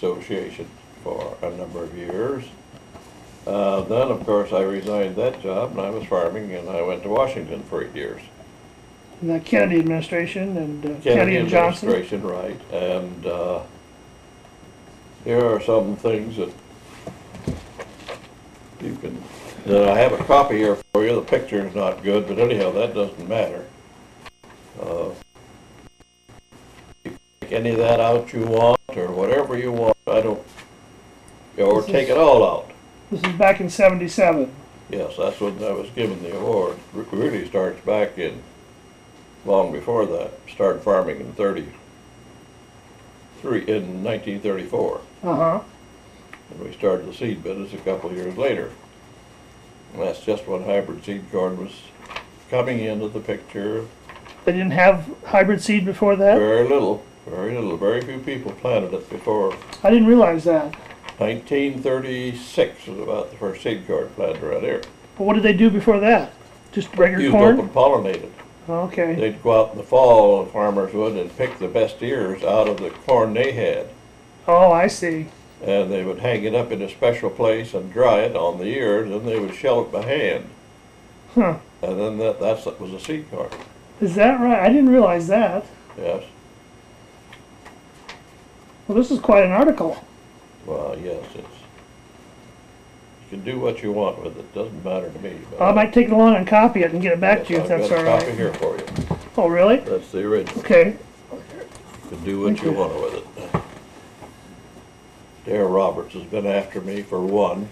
Association for a number of years. Then, of course, I resigned that job, and I was farming, and I went to Washington for 8 years. And the Kennedy administration and Kennedy and Johnson. Administration, right. And here are some things that you can. I have a copy here for you. The picture is not good, but anyhow, that doesn't matter. You can take any of that out you want, or whatever you want. I don't. Or take it all out. This is back in '77. Yes, that's when I was given the award. It really starts back in, long before that. Started farming in 1934. Uh-huh. And we started the seed business a couple of years later. And that's just when hybrid seed corn was coming into the picture. They didn't have hybrid seed before that? Very little, very little. Very few people planted it before. I didn't realize that. 1936 was about the first seed corn planted around here. But what did they do before that? Just regular Used corn? open pollinated. Okay. They'd go out in the fall, and farmers would, and pick the best ears out of the corn they had. Oh, I see. And they would hang it up in a special place and dry it on the ears, and they would shell it by hand. Huh. And then that was a seed corn. Is that right? I didn't realize that. Yes. Well, this is quite an article. Well, yes, you can do what you want with it. Doesn't matter to me. I might take it along and copy it and get it back to you if that's all I've got a right. copy here for you. Oh, really? That's the original. Okay. You can do what you want with it. Dare Roberts has been after me for one.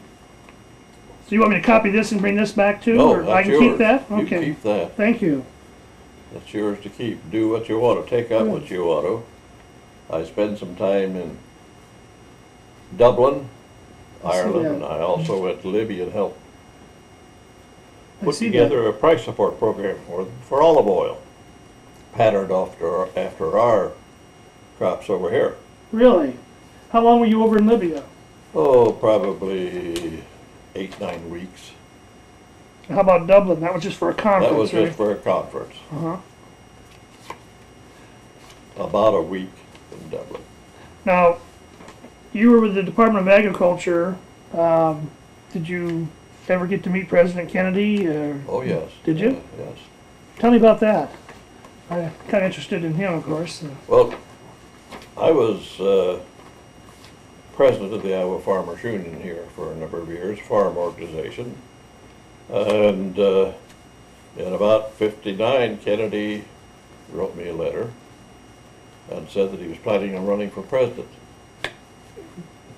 So you want me to copy this and bring this back too? No, or that's I can yours. keep that? You Okay. can keep that. Thank you. That's yours to keep. Do what you want to. Take out what you want to. I spent some time in Dublin, Ireland, and I also went to Libya and helped put together a price support program for olive oil, patterned after our crops over here. Really? How long were you over in Libya? Oh, probably 8-9 weeks. How about Dublin? That was just for a conference, That was right? just for a conference. Uh-huh. About a week in Dublin. Now, you were with the Department of Agriculture. Did you ever get to meet President Kennedy? Oh, yes. Did you? Yes. Tell me about that. I'm kind of interested in him, of course. Well, I was president of the Iowa Farmers Union here for a number of years, farm organization. And in about '59, Kennedy wrote me a letter and said that he was planning on running for president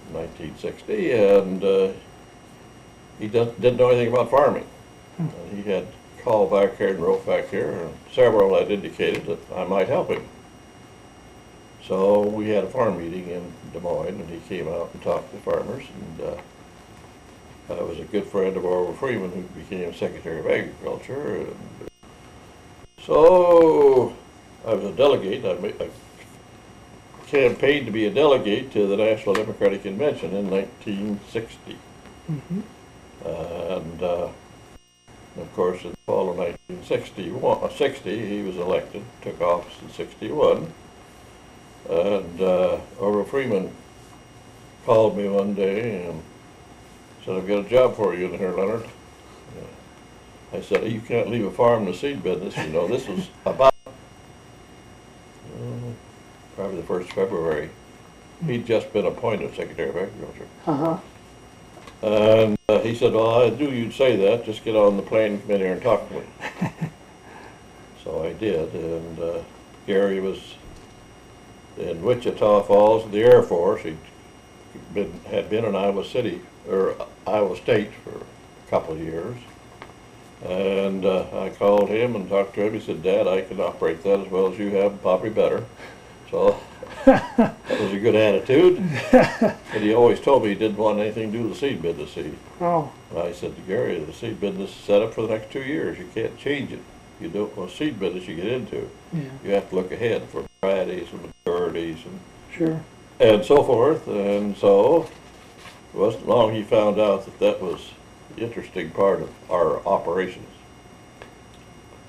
in 1960, and he didn't know anything about farming. And he had called back here and wrote back here, and several had indicated that I might help him. So we had a farm meeting in Des Moines, and he came out and talked to the farmers, and I was a good friend of Orville Freeman, who became Secretary of Agriculture. And so I was a delegate. I campaigned to be a delegate to the National Democratic Convention in 1960. Mm-hmm. And of course, in the fall of 1960, he was elected, took office in '61. And Orville Freeman called me one day and said, "I've got a job for you in here, Leonard." I said, "You can't leave a farm in the seed business. You know, this was about probably the 1st of February. He'd just been appointed Secretary of Agriculture. Uh-huh. And he said, "Well, I knew you'd say that. Just get on the plane and come in here and talk to me." So I did, and Gary was in Wichita Falls in the Air Force. Had been in Iowa State for a couple of years. And I called him and talked to him. He said, "Dad, I can operate that as well as you have, probably better." So that was a good attitude. And he always told me he didn't want anything to do with the seed business. Oh. I said to Gary, "The seed business is set up for the next 2 years. You can't change it. You don't want seed business you get into. Yeah. You have to look ahead for varieties and maturities and so forth." And so it wasn't long he found out that was the interesting part of our operations.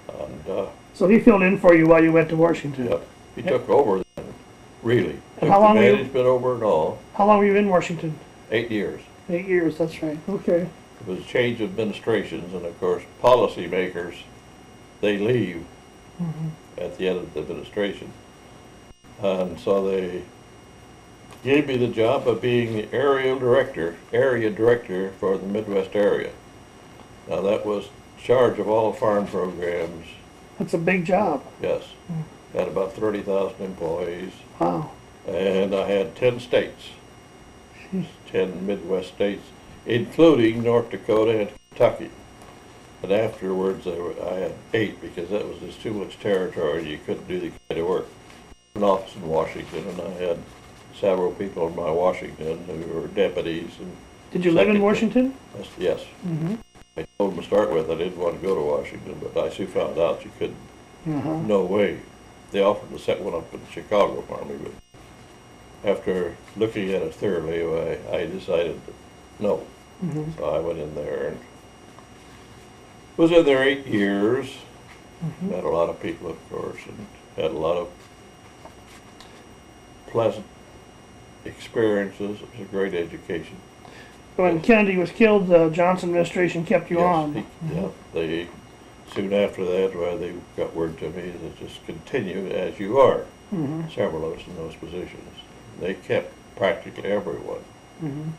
And so he filled in for you while you went to Washington? Yep, he took over then, really. And how long were you, management over it all, how long were you in Washington? 8 years. 8 years, that's right. Okay. It was a change of administrations, and of course, policymakers, they leave at the end of the administration. And so they gave me the job of being the area director for the Midwest area. Now that was charge of all farm programs, That's a big job. yes. Had about 30,000 employees, Wow. and I had 10 states, Jeez. 10 Midwest states, including North Dakota and Kentucky. And afterwards, I had 8 because that was just too much territory. You couldn't do the kind of work. An office in Washington, and I had several people in my Washington who were deputies. And Did you live in second- Washington? Yes. Mm-hmm. I told them to start with I didn't want to go to Washington, but I soon found out you couldn't. Uh-huh. No way. They offered to set one up in Chicago for me, but after looking at it thoroughly, I decided that no. Mm-hmm. So I went in there and was in there 8 years. Mm-hmm. Met a lot of people, of course, and had a lot of pleasant experiences. It was a great education. When Kennedy was killed, the Johnson administration kept you Yes, on. Yeah, they, soon after that, they got word to me to just continue as you are. Mm-hmm. Several of us in those positions. They kept practically everyone. Mm-hmm.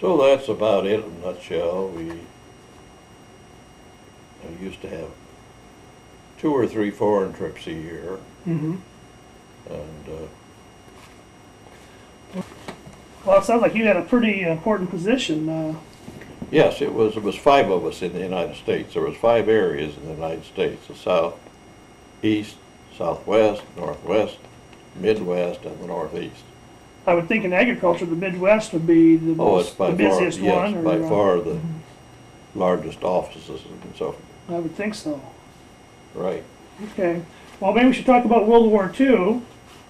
So that's about it in a nutshell. I used to have 2 or 3 foreign trips a year, Mm-hmm. and Well, it sounds like you had a pretty important position. yes, it was 5 of us in the United States. There was 5 areas in the United States: the South, East, Southwest, Northwest, Midwest, and the Northeast. I would think in agriculture, the Midwest would be the, Oh, it's most, by the busiest far, yes, one. Or, by far the Mhm. largest offices and so forth. I would think so. Right. Okay. Well, maybe we should talk about World War II.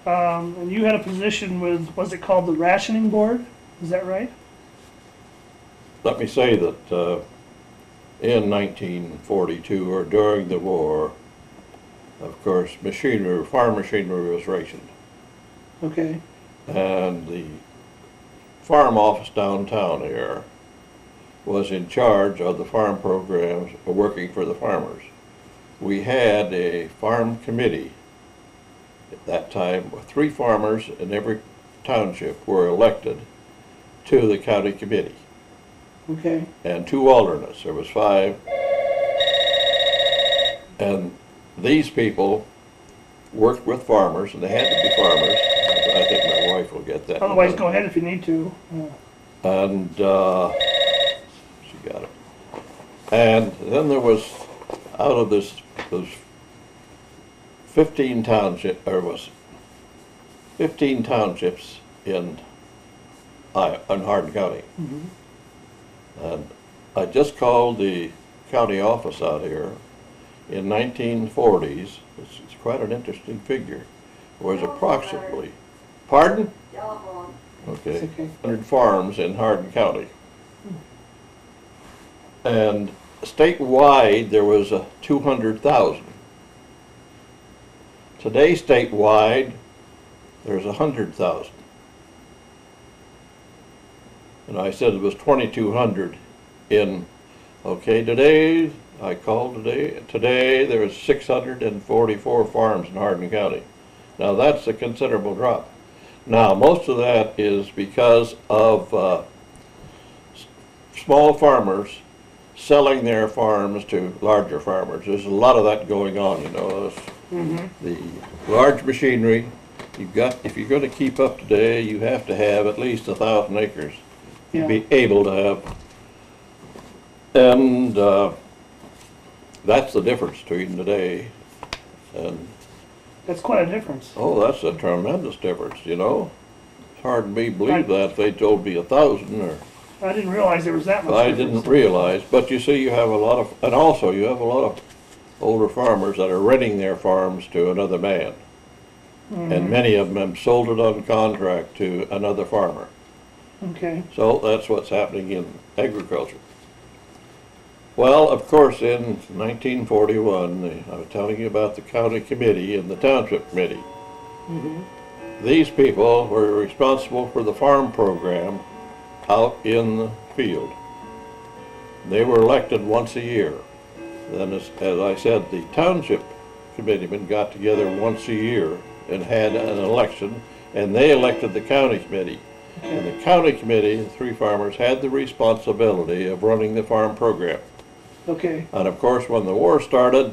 And you had a position with, was it called the Rationing Board? Is that right? Let me say that in 1942, or during the war, of course, farm machinery was rationed. Okay. And the farm office downtown here was in charge of the farm programs working for the farmers. We had a farm committee at that time. 3 farmers in every township were elected to the county committee, Okay. and 2 alternates. There was 5. And these people worked with farmers, and they had to be farmers. I think my wife will get that. Otherwise, go ahead if you need to. And she got it. And then there was, out of those 15 townships in Hardin County. Mm-hmm. And I just called the county office out here in 1940s. It's quite an interesting figure. There was approximately, pardon? Okay, It's okay. 100 farms in Hardin County. And statewide, there was 200,000. Today, statewide, there's 100,000. And I said it was 2,200 in, okay, today, I called today there was 644 farms in Hardin County. Now that's a considerable drop. Now most of that is because of small farmers selling their farms to larger farmers. There's a lot of that going on, you know. Mm-hmm. The large machinery, if you're going to keep up today, you have to have at least 1,000 acres to Yeah. be able to have. And that's the difference between today and, That's quite a difference. oh, that's a tremendous difference, you know. It's hard to believe that if they told me 1,000 or. I didn't realize there was that much I difference. didn't realize, but you see, you have a lot of, and also you have a lot of older farmers that are renting their farms to another man. Mhm. And many of them have sold it on contract to another farmer. Okay. So that's what's happening in agriculture. Well, of course, in 1941, I was telling you about the county committee and the township committee. Mm-hmm. these people were responsible for the farm program out in the field. They were elected once a year. Then, as I said, the township committeemen got together once a year and had an election, and they elected the county committee. And the county committee, the three farmers, had the responsibility of running the farm program. Okay. And of course, when the war started,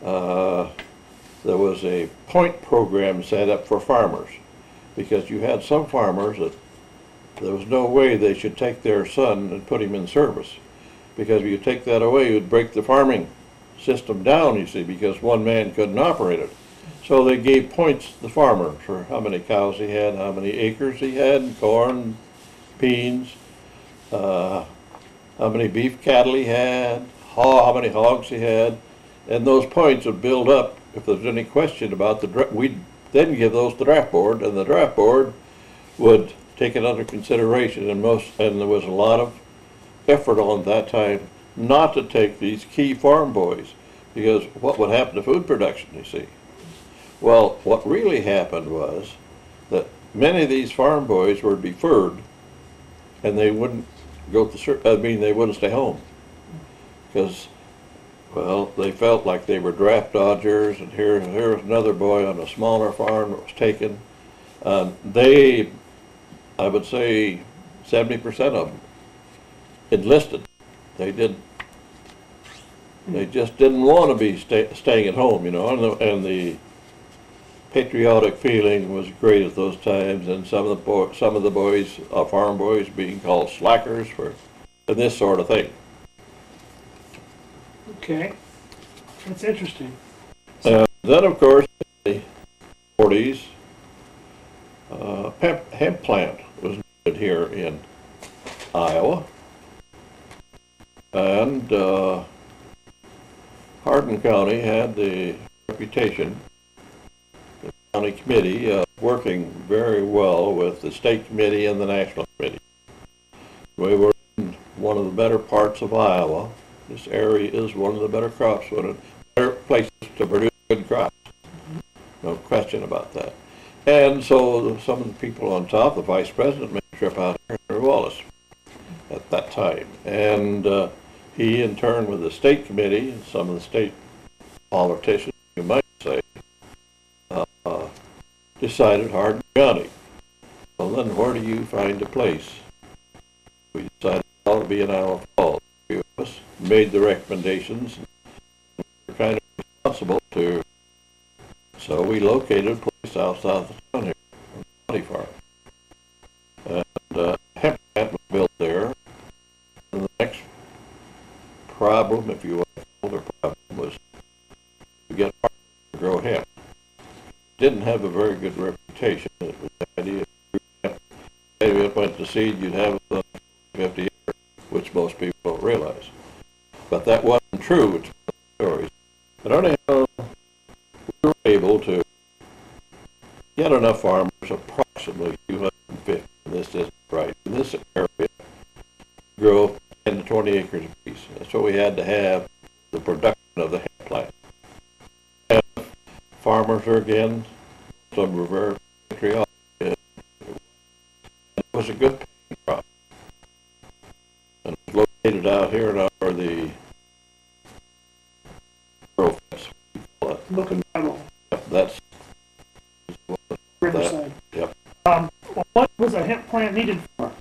there was a point program set up for farmers, because you had some farmers that there was no way they should take their son and put him in service, because if you take that away, you'd break the farming system down, you see, because one man couldn't operate it. So they gave points to the farmer for how many cows he had, how many acres he had, corn, beans, how many beef cattle he had, how many hogs he had, and those points would build up. If there's any question about we'd then give those to the draft board, and the draft board would take it under consideration. And there was a lot of effort on that time not to take these key farm boys, because what would happen to food production, you see? Well, what really happened was that many of these farm boys were deferred, and they wouldn't go to, they wouldn't stay home, because, well, they felt like they were draft dodgers, and here was another boy on a smaller farm that was taken. They, I would say, 70% of them enlisted. They just didn't want to be staying at home, you know, and the patriotic feeling was great at those times, and some of the boys, farm boys, being called slackers and this sort of thing. Okay, that's interesting. Then, of course, in the 40s, hemp plant was needed here in Iowa, and Hardin County had the reputation, the county committee, working very well with the state committee and the national committee. We were in one of the better parts of Iowa. This area is one of the better crops, better places to produce good crops. No question about that. And so some of the people on top, the vice president, made a trip out here to Wallace at that time. And he, in turn, with the state committee and some of the state politicians, you might say, decided Hardin County. Well, then where do you find a place? We decided it ought to be in Iowa Falls. A few of us made the recommendations, and we were kind of responsible to, so we located a place south of town here, on the county farm. And hemp plant was built there. And the next problem, if you want to call it a problem, was to get farmers to grow hemp. Didn't have a very good reputation. It was the idea if it went to seed, you'd have 50 years, which most people don't realize. But that wasn't true. It's one of the stories. But anyhow, we were able to get enough farmers, approximately 250, this isn't right, in this area, grow 10 to 20 acres apiece. That's what we had to have the production of the hemp plant. And farmers are, again, some were very patriotic. It was a good paying crop. And it was located out here now where the rural fence, we call it. Looking Bible. Yep, that's Riverside. Yep. What was a hemp plant needed for?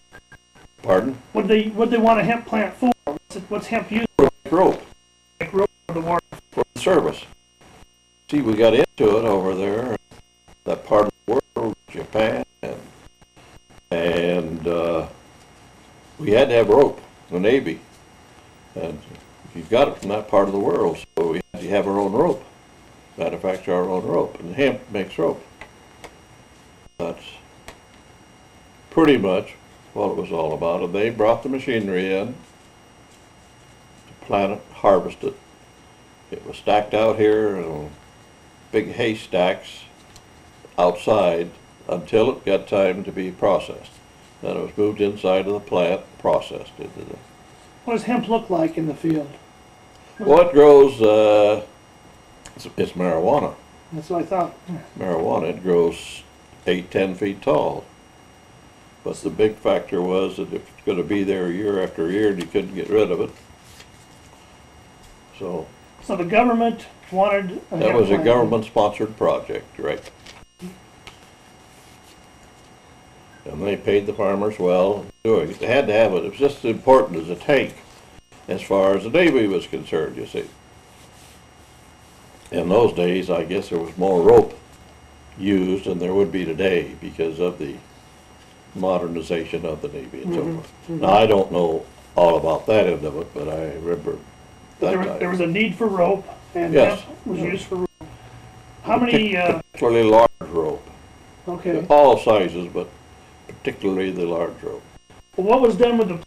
Pardon? What they want a hemp plant for? What's hemp used for? Rope. Like rope for the water. For the service. See, we got into it over there, that part of the world, Japan, and we had to have rope, the Navy, and you got it from that part of the world, so we had to have our own rope, manufacture our own rope, and hemp makes rope. That's pretty much what it was all about, and they brought the machinery in to plant it, harvest it. It was stacked out here in big haystacks outside until it got time to be processed. Then it was moved inside of the plant, processed. What does hemp look like in the field? Well, it grows, it's marijuana. That's what I thought. Marijuana, it grows 10 feet tall. But the big factor was that if it's going to be there year after year and you couldn't get rid of it. So So the government wanted a that hemp was a plant. government-sponsored project, right? And they paid the farmers well doing it. They had to have it. It was just as important as a tank as far as the Navy was concerned, you see. In those days, I guess there was more rope used than there would be today because of the modernization of the Navy and so forth. Now, I don't know all about that end of it, but I remember that There was a need for rope, and Yes. hemp was used for rope. How many, particularly large rope. okay. All sizes, but particularly the large rope. Well, what was done with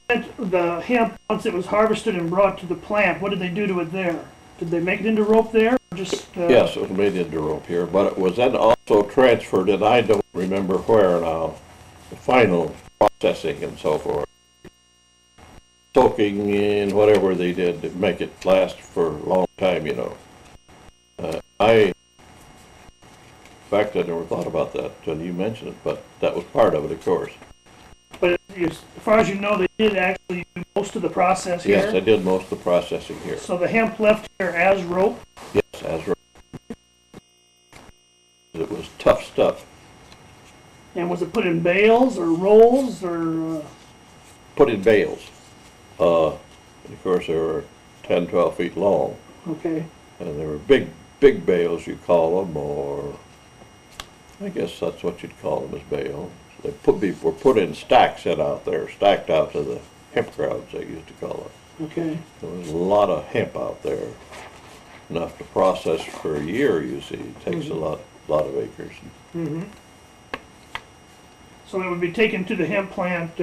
the hemp once it was harvested and brought to the plant? What did they do to it there? Did they make it into rope there, or just? Yes, it was made into rope here, but it was then also transferred, and I don't remember where now, the final processing and so forth. Soaking in whatever they did to make it last for a long time, you know. In fact, I never thought about that until you mentioned it, but that was part of it, of course. But as far as you know, they did actually do most of the process here? Yes, I did most of the processing here. So the hemp left here as rope? Yes, as rope. It was tough stuff. And was it put in bales or rolls or? Put in bales. Of course, they were 10, 12 feet long, Okay. and they were big bales, you call them, or I guess that's what you'd call them, as bales. They were put in stacks set out there, stacked out to the hemp grounds, they used to call it. Okay. There was a lot of hemp out there, enough to process for a year, you see. It takes a lot of acres. Mm-hmm. So it would be taken to the hemp plant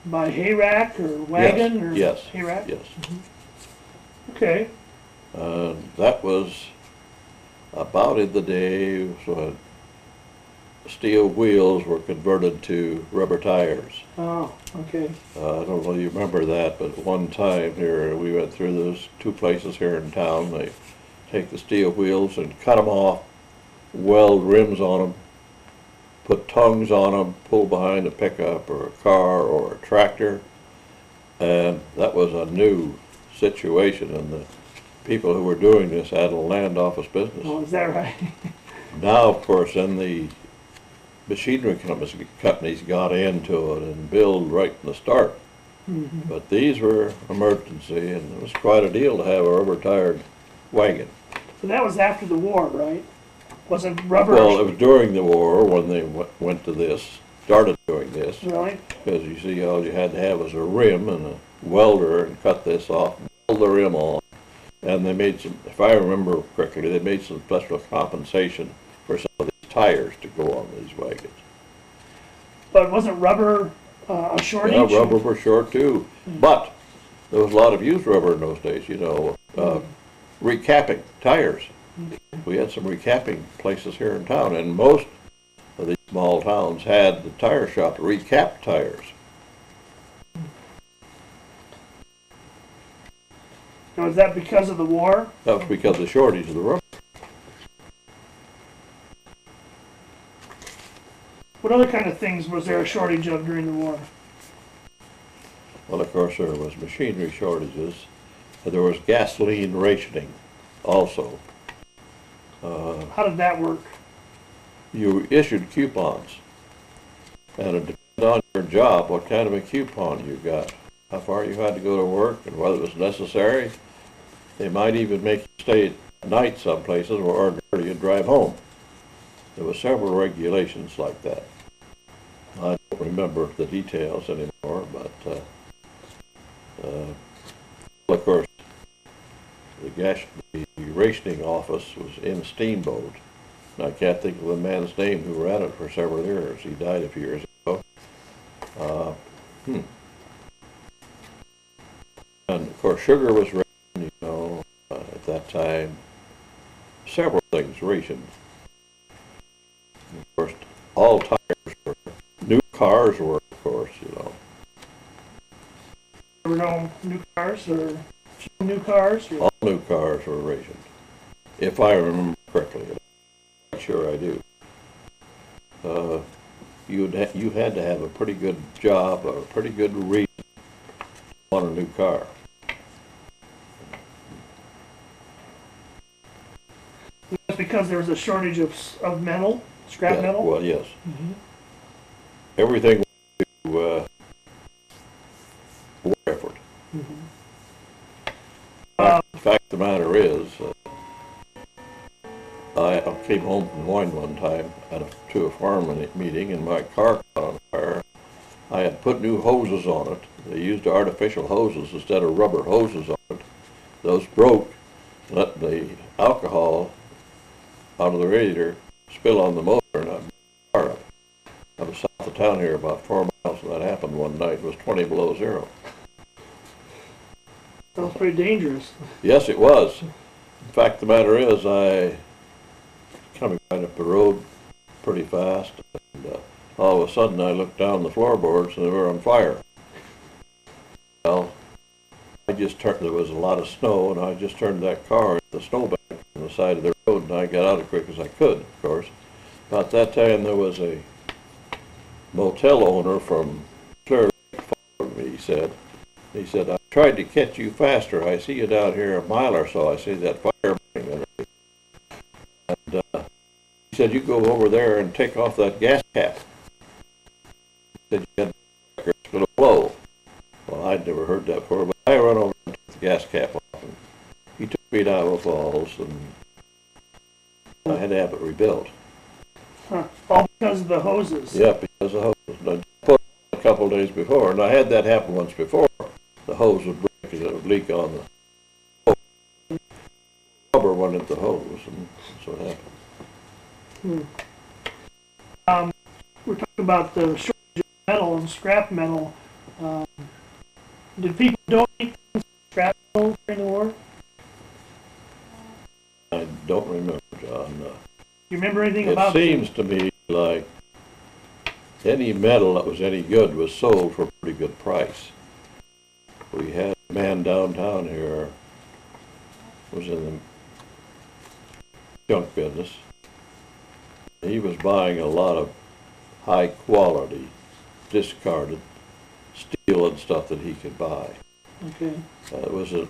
by hay rack or wagon? Or Yes, hay rack? yes. Okay. That was about in the day when steel wheels were converted to rubber tires. Oh, okay. I don't know if you remember that, but one time here, we went through those two places here in town. They take the steel wheels and cut them off, weld rims on them, put tongues on them, pull behind a pickup or a car or a tractor, and that was a new situation, and the people who were doing this had a land office business. Oh, is that right? Now, of course, then the machinery companies got into it and build right in the start. Mm-hmm. But these were emergency, and it was quite a deal to have a rubber-tired wagon. So that was after the war, right? Wasn't rubber? Well, it was during the war when they went to this, started doing this. Really? Because you see, all you had to have was a rim and a welder and cut this off, weld the rim on. And they made some, if I remember correctly, they made some special compensation for some of these tires to go on these wagons. But wasn't rubber a shortage? Yeah, rubber were short too. But there was a lot of used rubber in those days, you know, recapping tires. We had some recapping places here in town, and most of these small towns had the tire shop to recap tires. Now, was that because of the war? That was because of the shortage of the rubber. What other kind of things was there a shortage of during the war? Well, of course, there was machinery shortages. There was gasoline rationing also. How did that work? You issued coupons, and it depended on your job what kind of a coupon you got, how far you had to go to work, and whether it was necessary. They might even make you stay at night some places, or ordinarily you'd drive home. There were several regulations like that. I don't remember the details anymore, but of course, the rationing office was in Steamboat. And I can't think of the man's name who ran it for several years. He died a few years ago. And of course, sugar was rationed, you know, at that time. Several things rationed. And of course, all tires were, new cars were, of course, you know. There were no new cars or few new cars? Or? All new cars were rationed, if I remember correctly. I'm not sure I do. you had to have a pretty good job or a pretty good reason to want a new car. That's because there was a shortage of metal, scrap Yeah, metal? well, yes. Everything was war effort. The fact of the matter is, I came home from Moines one time to a farm meeting, and my car caught on fire. I had put new hoses on it. They used artificial hoses instead of rubber hoses on it. Those broke, let the alcohol out of the radiator spill on the motor, and I blew the car up. I was south of town here about 4 miles, and that happened one night. It was 20 below zero. That was pretty dangerous. Yes, it was. In fact, the matter is, I coming right up the road pretty fast, and all of a sudden I looked down the floorboards and they were on fire. Well, I just turned, there was a lot of snow, and I just turned that car into the snowbank on the side of the road, and I got out as quick as I could, of course. About that time, there was a motel owner from Clear Lake followed me, he said, I tried to catch you faster. I see you down here a mile or so. I see that fire burning underneath. And he said, you go over there and take off that gas cap. He said, you had it's going to blow. Well, I'd never heard that before, but I run over and took the gas cap off. And he took me to Iowa Falls, and I had to have it rebuilt. Huh. All because of the hoses? Yeah, because of hoses. And I put it a couple of days before, and I had that happen once before. The hose would break and it would leak on the hose. Rubber went into the hose, and that's what happened. We're talking about the shortage of metal and scrap metal. Did people donate scrap metal during the war? I don't remember, John. You remember anything about it? It seems to me like any metal that was any good was sold for a pretty good price. We had a man downtown here was in the junk business. He was buying a lot of high quality, discarded steel and stuff that he could buy. Okay. There was a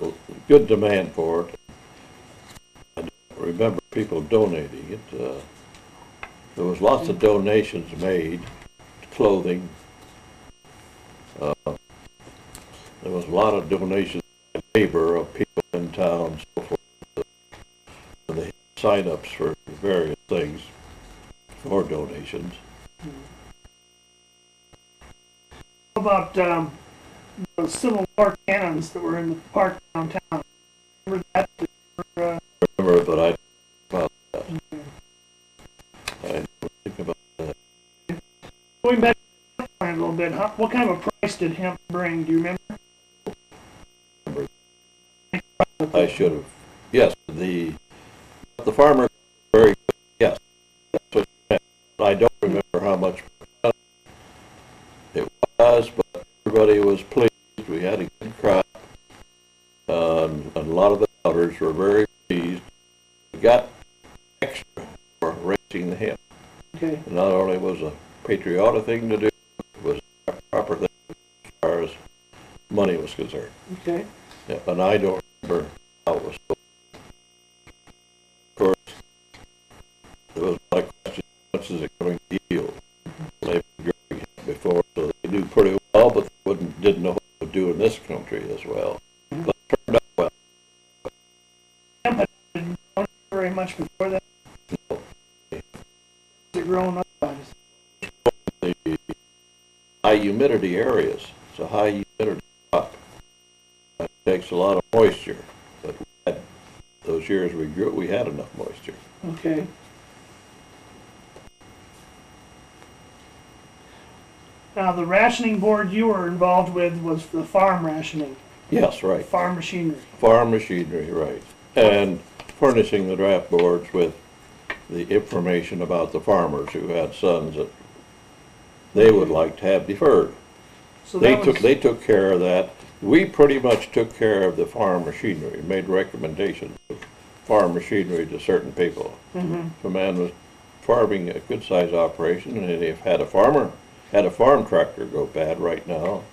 good demand for it. I don't remember people donating it. There was lots of donations made, clothing. There was a lot of donations by labor of people in town and so forth. And they had sign-ups for various things for donations. How about the Civil War cannons that were in the park downtown? Remember that? I remember, but I don't think about that. I don't think about that. Going back to the hemp plant a little bit, what kind of a price did hemp bring? Do you remember? I should have. Yes, the farmer very good. Yes, that's what you meant. I don't remember how much it was, but everybody was pleased. We had a good crop, and a lot of the others were very pleased. We got extra for raising the hemp. Okay. And not only was a patriotic thing to do, it was a proper thing as far as money was concerned. Okay. Yeah, and I don't remember how it was sold. Of course, there was a lot of questions, how much is it going to yield? They've been growing it before, so they knew pretty well, but they didn't know what to do in this country as well. But it turned out well. Hemp had been grown very much before that. No. Was it grown otherwise? The high humidity areas, it's a high humidity crop. It takes a lot of moisture, but we had, those years we grew it, we had enough moisture. Okay. Now, the rationing board you were involved with was the farm rationing. Yes, right. Farm machinery. Farm machinery, right. And furnishing the draft boards with the information about the farmers who had sons that they would like to have deferred. So They that took care of that. We pretty much took care of the farm machinery, made recommendations of farm machinery to certain people. Mm-hmm. If a man was farming a good size operation, and if had a farm tractor go bad right now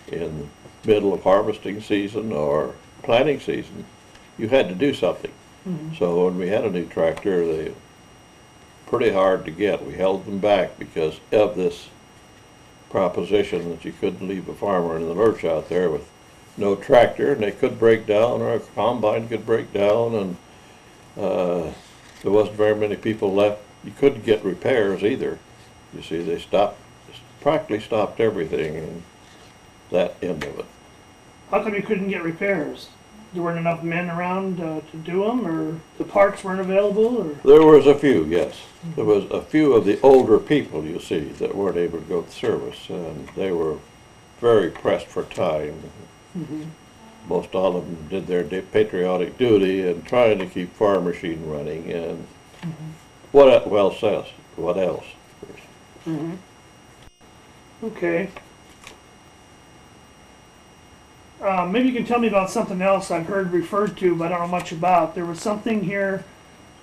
in the middle of harvesting season or planting season, you had to do something. So when we had a new tractor, they pretty hard to get. We held them back because of this proposition that you couldn't leave a farmer in the lurch out there with no tractor, and they could break down, or a combine could break down, and there wasn't very many people left. You couldn't get repairs either. You see, they practically stopped everything, and that end of it. How come you couldn't get repairs? There weren't enough men around to do them, or the parts weren't available, or? There was a few, yes. There was a few of the older people, you see, that weren't able to go to service, and they were very pressed for time. Most all of them did their patriotic duty and trying to keep farm machine running, and what else? Okay. Maybe you can tell me about something else I've heard referred to, but I don't know much about. There was something here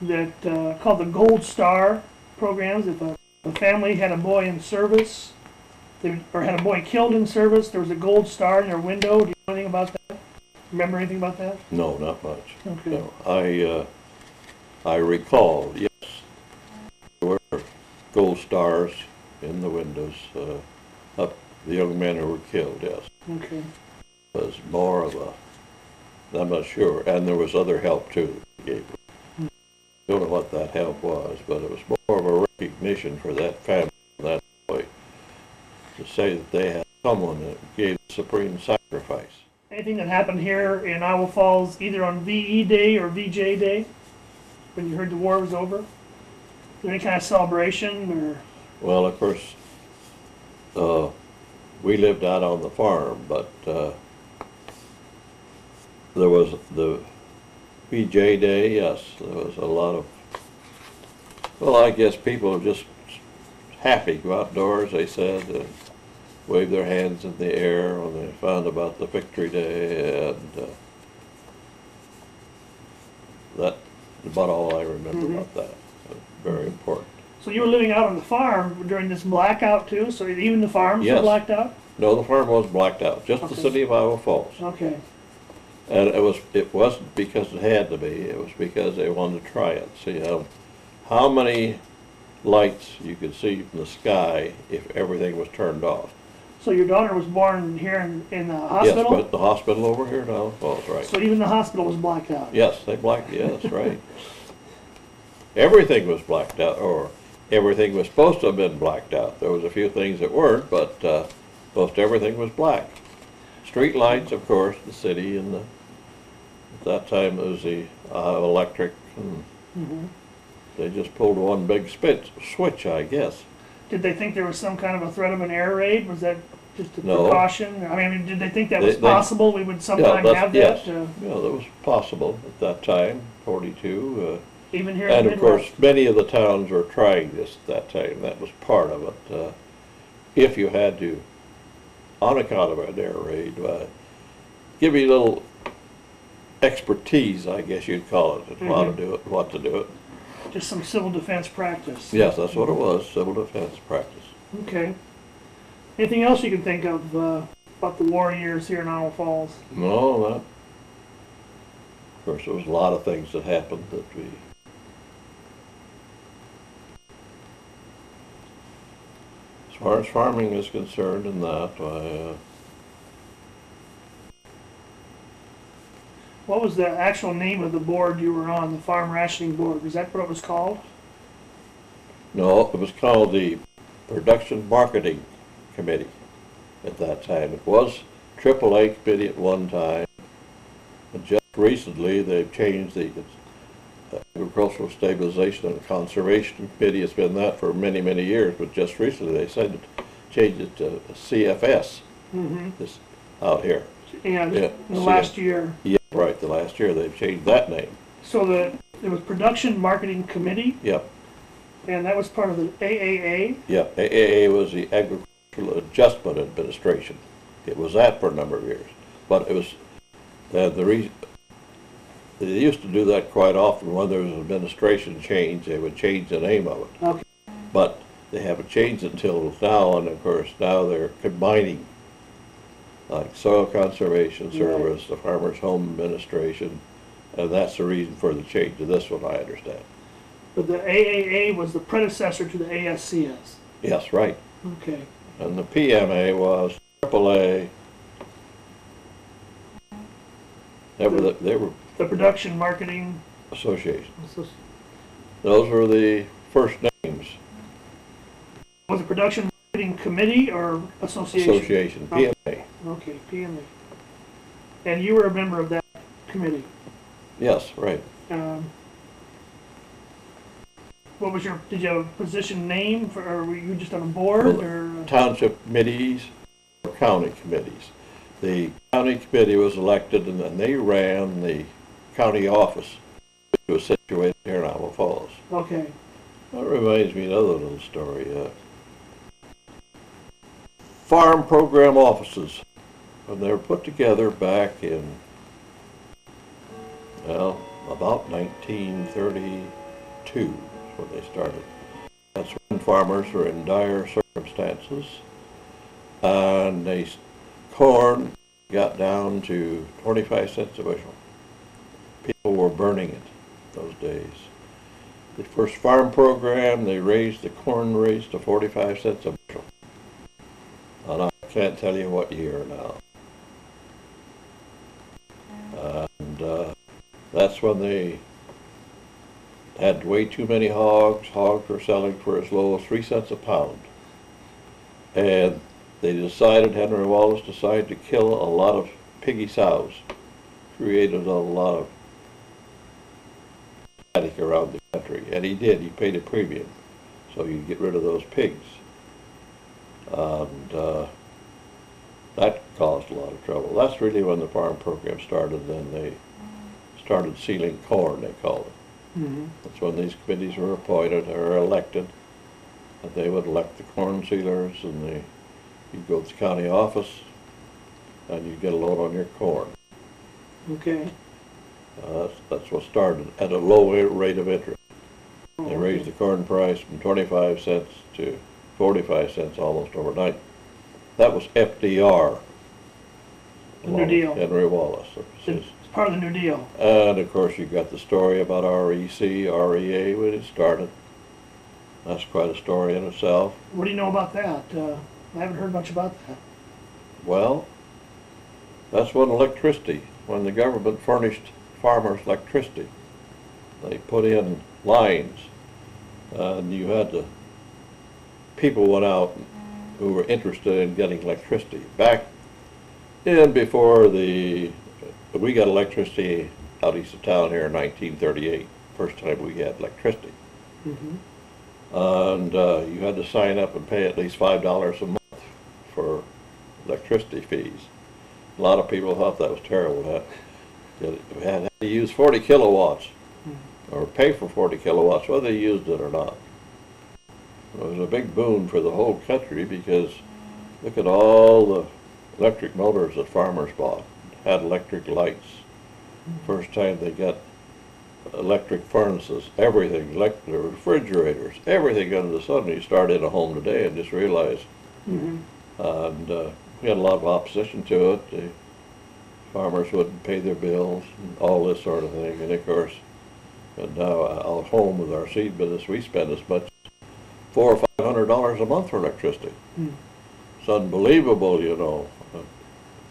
that called the Gold Star programs. If a family had a boy in service, or had a boy killed in service, there was a gold star in their window. Do you know anything about that? Remember anything about that? No, not much. Okay. No, I recall, yes, there were gold stars in the windows of the young men who were killed, yes. Okay. It was more of I'm not sure, and there was other help too that they gave. Don't know what that help was, but it was more of a recognition for that family, that boy, to say that they had someone that gave the supreme sacrifice. Anything that happened here in Iowa Falls, either on VE Day or VJ Day, when you heard the war was over? Was there any kind of celebration, or? Well, of course, we lived out on the farm, but there was the VJ Day, yes, there was a lot of, well, I guess people were just happy, go outdoors, they said, and wave their hands in the air when they found about the Victory Day, and that's about all I remember about that. Very important. So you were living out on the farm during this blackout too, so even the farms were Yes. blacked out? No, the farm was blacked out, just the Okay. city of Iowa Falls. Okay. And it wasn't because it had to be, it was because they wanted to try it. See how many lights you could see from the sky if everything was turned off. So your daughter was born here in the hospital? Yes, but the hospital over here in Iowa Falls, right. So even the hospital was blacked out? Yes, yes, right. Everything was blacked out, or everything was supposed to have been blacked out. There was a few things that weren't, but most everything was black. Street lights, of course, the city, and at that time it was the electric, and they just pulled one big switch, I guess. Did they think there was some kind of a threat of an air raid? Was that just a No. precaution? I mean, did they think that was They- possible? We would sometime have that? Yes, yeah, that was possible at that time, 42. Even here in And the of course, Midwest? many of the towns were trying this at that time. That was part of it. If you had to, on account of an air raid, give you a little expertise, I guess you'd call it, on how to do it, what to do it. Just some civil defense practice? Yes, that's what it was, civil defense practice. Okay. Anything else you can think of about the war years here in Iowa Falls? No, that, of course, there was a lot of things that happened that we, as far as farming is concerned and that, What was the actual name of the board you were on, the Farm Rationing Board? Was that what it was called? no, it was called the Production Marketing Committee at that time. It was AAA committee at one time, but just recently they've changed the Agricultural Stabilization and Conservation Committee. It's been that for many, many years, but just recently they said to change it to CFS, this out here. And Yeah, the last year. Yeah, right, the last year they've changed that name. So there was Production Marketing Committee, Yep, and that was part of the AAA. yep. AAA was the Agricultural Adjustment Administration. It was that for a number of years, but it was the reason They used to do that quite often when there was an administration change. They would change the name of it. Okay. But they haven't changed it until now, and of course now they're combining, like Soil Conservation Service, the Farmers Home Administration, and that's the reason for the change of this one, I understand. But the AAA was the predecessor to the ASCS. Yes, right. Okay. And the PMA was AAA. They were The Production Marketing association. Associ- Those were the first names. Was it Production Marketing Committee or Association? Association, PMA. Okay, PMA. And you were a member of that committee. Yes, right. What was your, did you have a position name for, or were you just on a board Well, or? Township committees or county committees. The county committee was elected, and then they ran the county office, which was situated here in Alamo Falls. Okay. That reminds me of another little story. Farm program offices, when they were put together back in, well, about 1932 is when they started. That's when farmers were in dire circumstances, and corn got down to 25 cents a bushel. People were burning it those days. The first farm program, they raised the corn rates to 45 cents a bushel. And I can't tell you what year now. And that's when they had way too many hogs. Hogs were selling for as low as 3 cents a pound. And Henry Wallace decided to kill a lot of piggy sows. Created a lot of static around the country. And he did. He paid a premium. So you get rid of those pigs. And that caused a lot of trouble. That's really when the farm program started. Then they started sealing corn, they called it. Mm-hmm. That's when these committees were appointed or elected. And they would elect the corn sealers, and you'd go to the county office, and you'd get a loan on your corn. Okay. That's what started at a low rate of interest. They raised the corn price from 25 cents to 45 cents almost overnight. That was FDR. The New Deal. Henry Wallace. It's part of the New Deal. And of course you got the story about REC, REA when it started. That's quite a story in itself. What do you know about that? I haven't heard much about that. Well, that's when when the government furnished farmers electricity. They put in lines, and you had to, people went out who were interested in getting electricity. Back in before we got electricity out east of town here in 1938, first time we had electricity. Mm-hmm. And you had to sign up and pay at least $5 a month for electricity fees. A lot of people thought that was terrible. You had to use 40 kilowatts or pay for 40 kilowatts, whether they used it or not. It was a big boon for the whole country because look at all the electric motors that farmers bought, had electric lights. First time they got electric furnaces, everything, electric refrigerators, everything under the sun. You start in a home today and just realize. Mm-hmm. And we had a lot of opposition to it. The farmers wouldn't pay their bills and all this sort of thing. And of course, and now at home with our seed business, we spend as much as $400 or $500 a month for electricity. Mm. It's unbelievable, you know.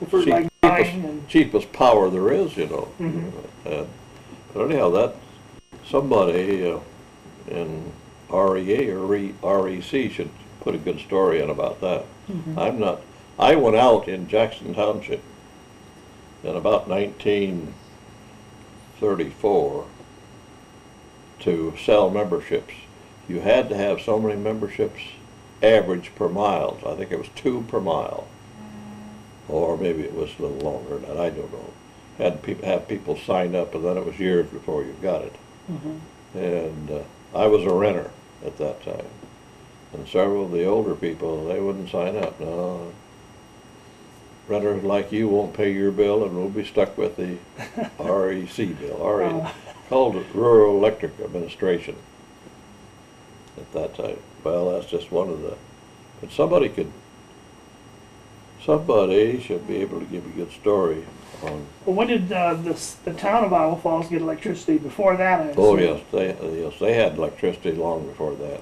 For Cheapest power there is, you know. Mm-hmm. But anyhow, somebody in REA or REC should put a good story in about that. Mm-hmm. I went out in Jackson Township in about 1934 to sell memberships. You had to have so many memberships average per mile. I think it was 2 per mile. Or maybe it was a little longer than that, I don't know. Have people sign up, and then it was years before you got it. Mm-hmm. And I was a renter at that time. And several of the older people, they wouldn't sign up. No, renters like you won't pay your bill, and we'll be stuck with the REC bill, called it Rural Electric Administration at that time. Well, that's just one of the, but somebody should be able to give a good story on. Well, when did the town of Iowa Falls get electricity? Before that, I Oh, assume. yes, they had electricity long before that,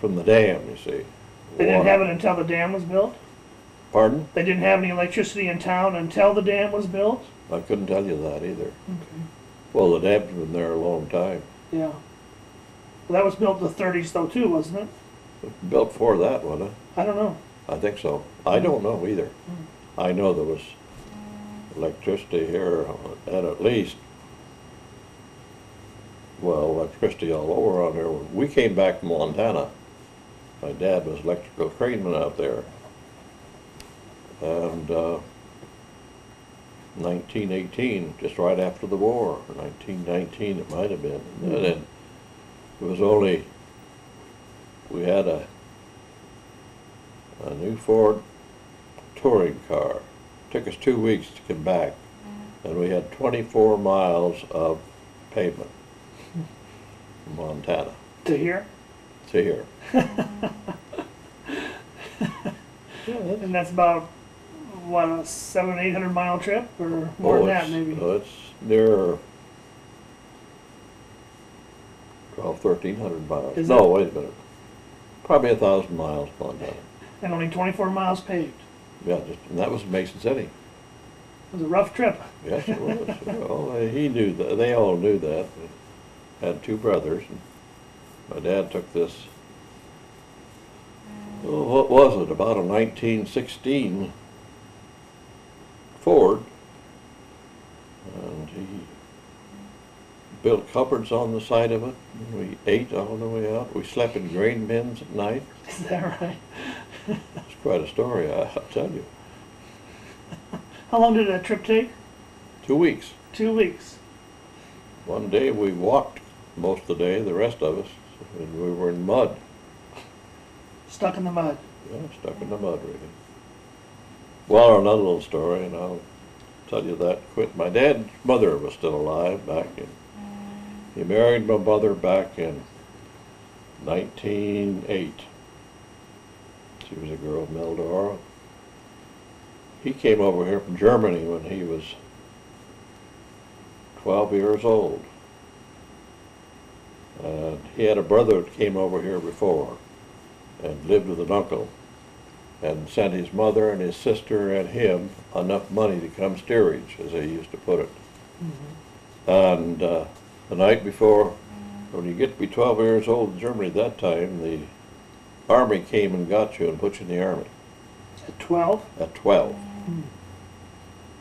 from the dam, you see. They didn't Water. have it until the dam was built? Pardon? They didn't have any electricity in town until the dam was built? I couldn't tell you that either. Okay. Well, the dam's been there a long time. Yeah. Well, that was built in the 30s though too, wasn't it? Built before that, wasn't it? I don't know. I think so. I don't know either. I know there was electricity here, and at least, well, electricity all over on there. When we came back from Montana, my dad was electrical craneman out there. And 1918, just right after the war, or 1919 it might have been. And then it was only, we had a new Ford touring car. Took us 2 weeks to come back, and we had 24 miles of pavement from Montana To here? to here. And that's about, what, a 700-800 mile trip? Or more than that, maybe? It's near 1,300 miles. Is No, it? wait a minute. Probably 1,000 miles Montana. And only 24 miles paved. Yeah, and that was Mason City. It was a rough trip. Yes, it was. Well, he knew that. They all knew that. Had two brothers. And my dad took this, oh, what was it, about a 1916 Ford. And he built cupboards on the side of it. We ate on the way out. We slept in grain bins at night. Is that right? It's quite a story, I'll tell you. How long did that trip take? 2 weeks. 2 weeks. One day we walked most of the day, the rest of us, and we were in mud. Stuck in the mud. Yeah, stuck in the mud, really. Well, another little story, and I'll tell you that quick. My dad's mother was still alive back in, he married my mother back in 1908. She was a girl from Eldora. He came over here from Germany when he was 12 years old. And he had a brother that came over here before and lived with an uncle and sent his mother and his sister and him enough money to come steerage, as they used to put it. And the night before, when you get to be 12 years old in Germany at that time, the Army came and got you and put you in the Army. At 12? At 12.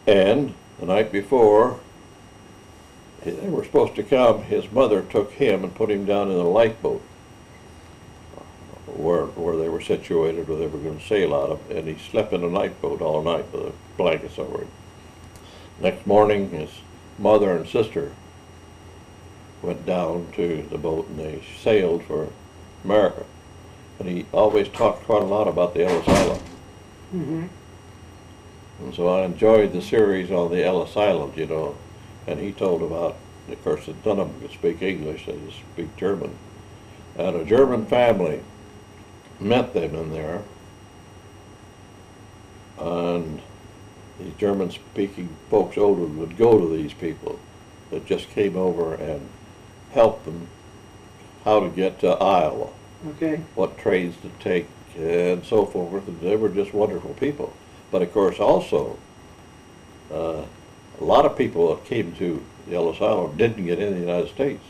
And the night before, they were supposed to come, his mother took him and put him down in a lifeboat where they were situated, where they were going to sail out of, and he slept in a lifeboat all night with a blankets over him. Next morning, his mother and sister went down to the boat and they sailed for America. And he always talked quite a lot about the Ellis Island. Mm-hmm. And so I enjoyed the series on the Ellis Island, you know, and he told about, of course, none of them could speak English, they just speak German. And a German family met them in there, and these German-speaking folks older would go to these people that just came over and helped them how to get to Iowa, Okay. what trains to take, and so forth. And they were just wonderful people. But of course, also, a lot of people that came to the Ellis Island didn't get in the United States.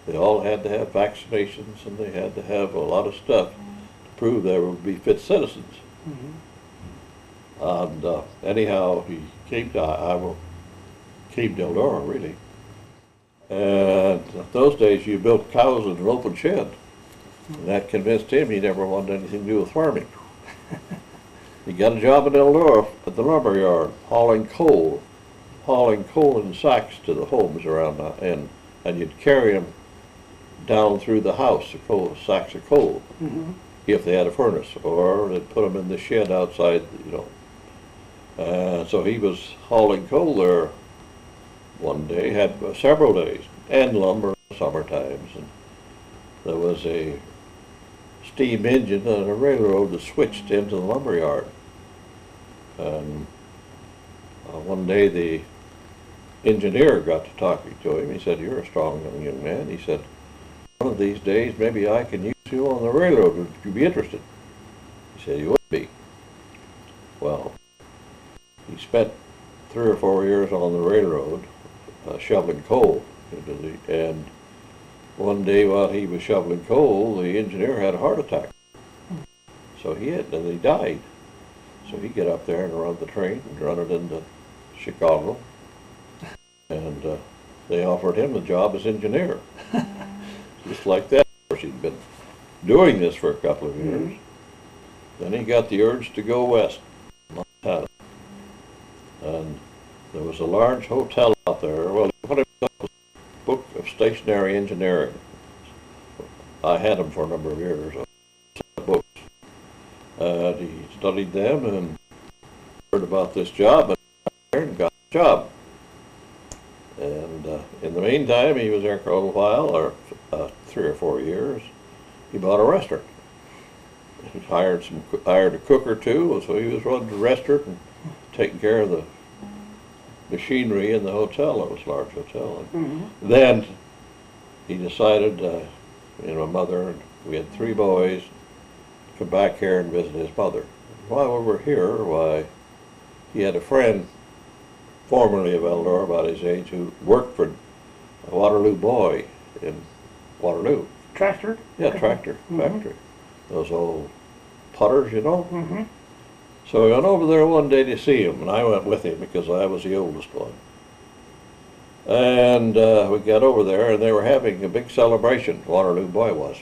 They all had to have vaccinations, and they had to have a lot of stuff to prove they would be fit citizens. Mm-hmm. And anyhow, he came to Iowa, came to Eldora, really. And in those days, you built cows in an open shed. And that convinced him he never wanted anything to do with farming. He got a job in Eldora at the lumber yard, hauling coal in sacks to the homes around the end, and you'd carry them down through the house, the coal, sacks of coal, Mm-hmm. if they had a furnace, or they'd put them in the shed outside, you know. So he was hauling coal there one day, had several days, and lumber summer times. And there was a steam engine on a railroad that switched into the lumber yard. And one day the engineer got to talking to him. He said, "You're a strong young man." He said, "One of these days maybe I can use you on the railroad. Would you be interested?" He said, "You would be." Well, he spent 3 or 4 years on the railroad shoveling coal. And one day while he was shoveling coal, the engineer had a heart attack. So and he died. So he got up there and run the train and run it into Chicago. And they offered him the job as engineer. Just like that. Of course, he'd been doing this for a couple of years. Then he got the urge to go west, Montana. And there was a large hotel out there. Well, he put himself a book of stationary engineering. I had them for a number of years. Books. He studied them and heard about this job and got the job. And in the meantime, he was there for a little while, or 3 or 4 years. He bought a restaurant. He hired a cook or two, so he was running the restaurant and taking care of the machinery in the hotel. It was a large hotel. And then he decided, my mother, and we had 3 boys, to come back here and visit his mother. While we were here, he had a friend, formerly of Eldora, about his age, who worked for a Waterloo boy in Waterloo. Tractor? Yeah, tractor factory. Those old putters, you know. So we went over there one day to see him, and I went with him because I was the oldest one. And we got over there, and they were having a big celebration, Waterloo boy was.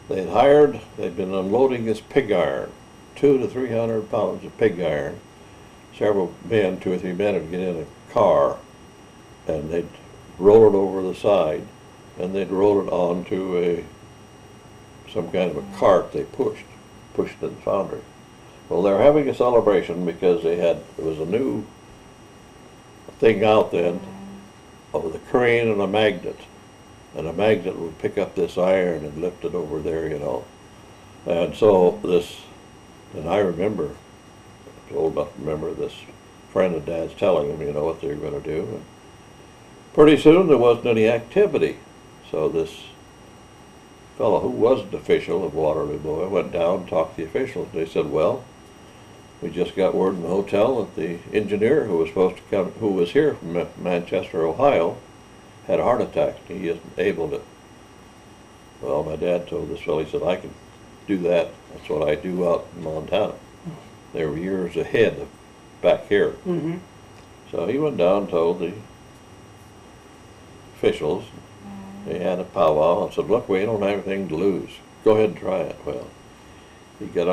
They'd been unloading this pig iron, 200 to 300 pounds of pig iron. Several men, 2 or 3 men, would get in a car, and they'd roll it over the side, and they'd roll it onto some kind of a cart they pushed it in the foundry. Well, they were having a celebration because there was a new thing out then of the crane and a magnet. And a magnet would pick up this iron and lift it over there, you know. And so and I remember, I was old enough to remember this friend of Dad's telling him, what they were going to do. And pretty soon there wasn't any activity. So this fellow who was an official of Waterloo Boy went down and talked to the officials. They said, "Well, we just got word in the hotel that the engineer who was supposed to come, who was here from Manchester, Ohio, had a heart attack. He isn't able to." Well, my dad told this fellow, he said, "I can do that. That's what I do out in Montana." They were years ahead of back here. So he went down and told the officials. They had a powwow and said, "Look, we don't have anything to lose. Go ahead and try it." Well, he got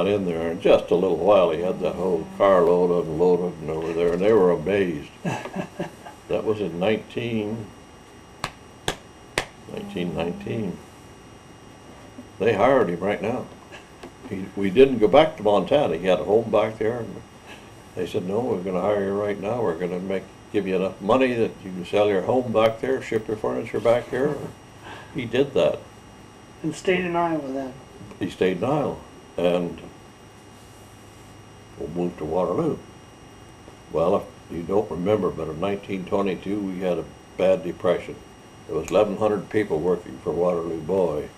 in there, and just a little while he had the whole carload unloaded and over there, and they were amazed. That was in 1919. They hired him right now. We didn't go back to Montana. He had a home back there, and they said, "No, we're going to hire you right now. We're going to give you enough money that you can sell your home back there, ship your furniture back here." And he did that. And stayed in Iowa then? He stayed in Iowa and moved to Waterloo. Well, if you don't remember, but in 1922 we had a bad depression. There was 1,100 people working for Waterloo Boy,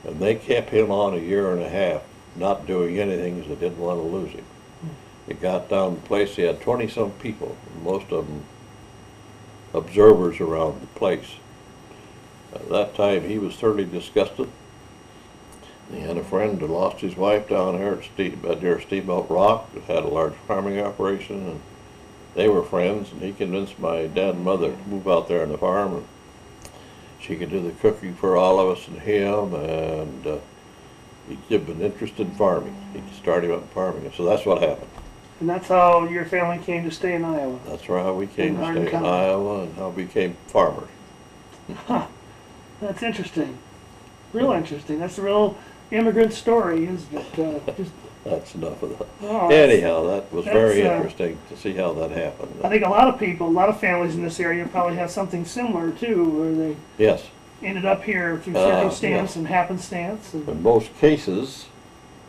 and they kept him on a year and a half, not doing anything because they didn't want to lose him. It got down to the place, he had 20-some people, most of them observers around the place. At that time, he was thoroughly disgusted. He had a friend who lost his wife down here at near Steamboat Rock, that had a large farming operation, and they were friends, and he convinced my dad and mother to move out there on the farm, and she could do the cooking for all of us and him, and he'd give an interest in farming. He could start him up in farming, and so that's what happened. And that's how your family came to stay in Iowa? That's how we came to Hardin stay in County. Iowa, and how we became farmers. Huh. That's interesting. Real interesting. That's a real immigrant story, isn't it? Just That's enough of that. Oh, Anyhow, that was very that's, interesting to see how that happened. I think a lot of people, a lot of families in this area probably have something similar too, where they Yes, ended up here through yeah. circumstance and happenstance. And, in most cases,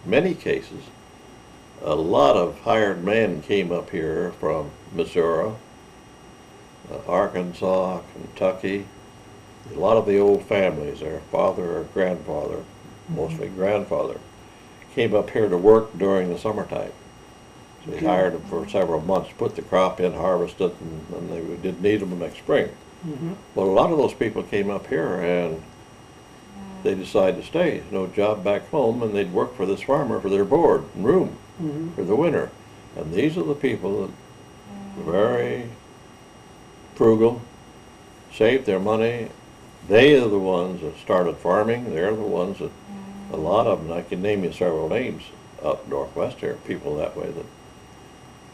many cases, a lot of hired men came up here from Missouri, Arkansas, Kentucky. A lot of the old families, their father or grandfather, mostly grandfather, came up here to work during the summertime. So they Okay. hired them for several months, put the crop in, harvest it, and they didn't need them the next spring. Mhm. Well, a lot of those people came up here and they decided to stay. No job back home, and they'd work for this farmer for their board and room Mhm. for the winter. And these are the people that were very frugal, saved their money. They are the ones that started farming. They're the ones that, a lot of them, I can name you several names up northwest here, people that way that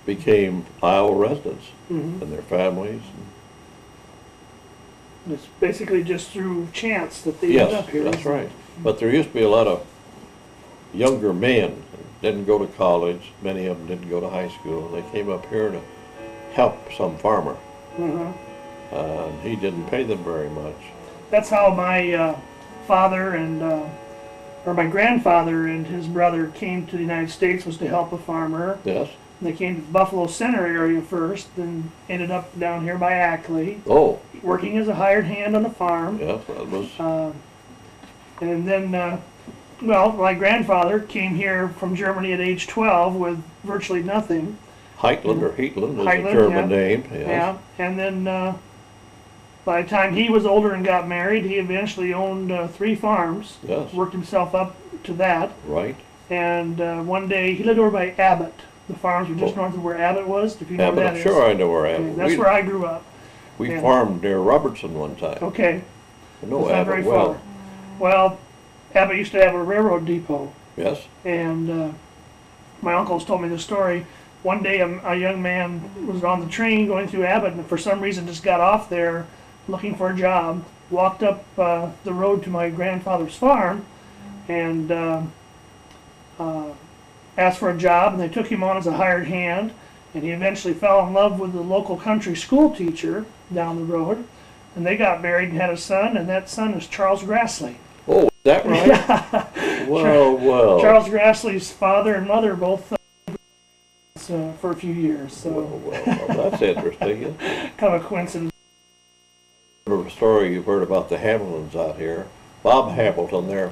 became Iowa residents Mhm. and their families. It's basically just through chance that they ended Yes, up here. that's isn't it? right. But there used to be a lot of younger men, didn't go to college, many of them didn't go to high school. They came up here to help some farmer, Mhm. and he didn't pay them very much. That's how my father and or my grandfather and his brother came to the United States, was to help a farmer. Yes? They came to the Buffalo Center area first, then ended up down here by Ackley, Oh, working as a hired hand on the farm. yes, that was, And then, well, my grandfather came here from Germany at age 12 with virtually nothing. Heitland or Heitland is Heitland, a German yeah. name, yes. Yeah, and then by the time he was older and got married, he eventually owned 3 farms. Yes, Worked himself up to that, right. and one day he lived over by Abbott. The farms were just north of where Abbott was, if you know Yeah, where but that I'm is. sure I know where Okay, Abbott. that's where I grew up. We yeah. farmed near Robertson one time. Okay, I know it's not very Abbott well. far. Well, Abbott used to have a railroad depot, Yes, and my uncles told me the story. One day a young man was on the train going through Abbott, and for some reason just got off there looking for a job, walked up the road to my grandfather's farm, and asked for a job, and they took him on as a hired hand, and he eventually fell in love with the local country school teacher down the road, and they got married and had a son, and that son is Charles Grassley. oh, is that right? Yeah. Well, well. Charles Grassley's father and mother both for a few years, so Well, that's interesting. kind of a coincidence. A story you've heard about the Hamiltons out here. Bob Hamilton there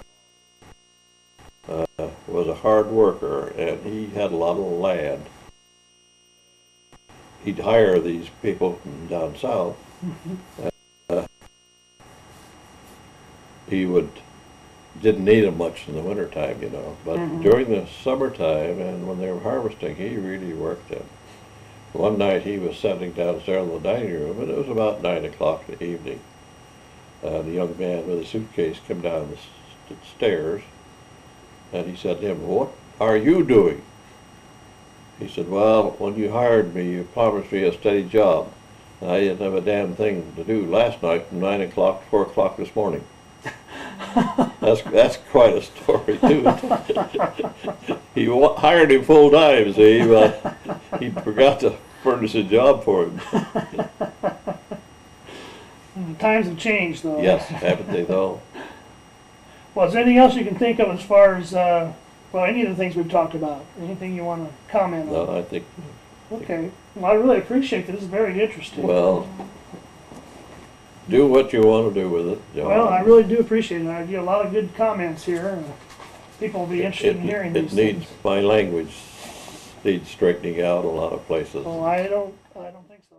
was a hard worker, and he had a lot of land. He'd hire these people from down south. He didn't need them much in the wintertime, you know, but during the summertime and when they were harvesting, he really worked them. One night he was sitting downstairs in the dining room, and it was about 9 o'clock in the evening. The young man with a suitcase came down the stairs, and he said to him, "What are you doing?" He said, "Well, when you hired me, you promised me a steady job, and I didn't have a damn thing to do last night from 9 o'clock to 4 o'clock this morning." That's quite a story, too. He hired him full time, see, but he forgot to furnish a job for him. Times have changed, though. Yes, haven't they, though? Well, is there anything else you can think of as far as, well, any of the things we've talked about? Anything you want to comment on? No, I think, Okay. Well, I really appreciate this. It's very interesting. well, do what you want to do with it, John. Well, I really do appreciate it. I get a lot of good comments here. People will be interested in hearing It these needs, things. my language needs straightening out a lot of places. Well, I don't think so.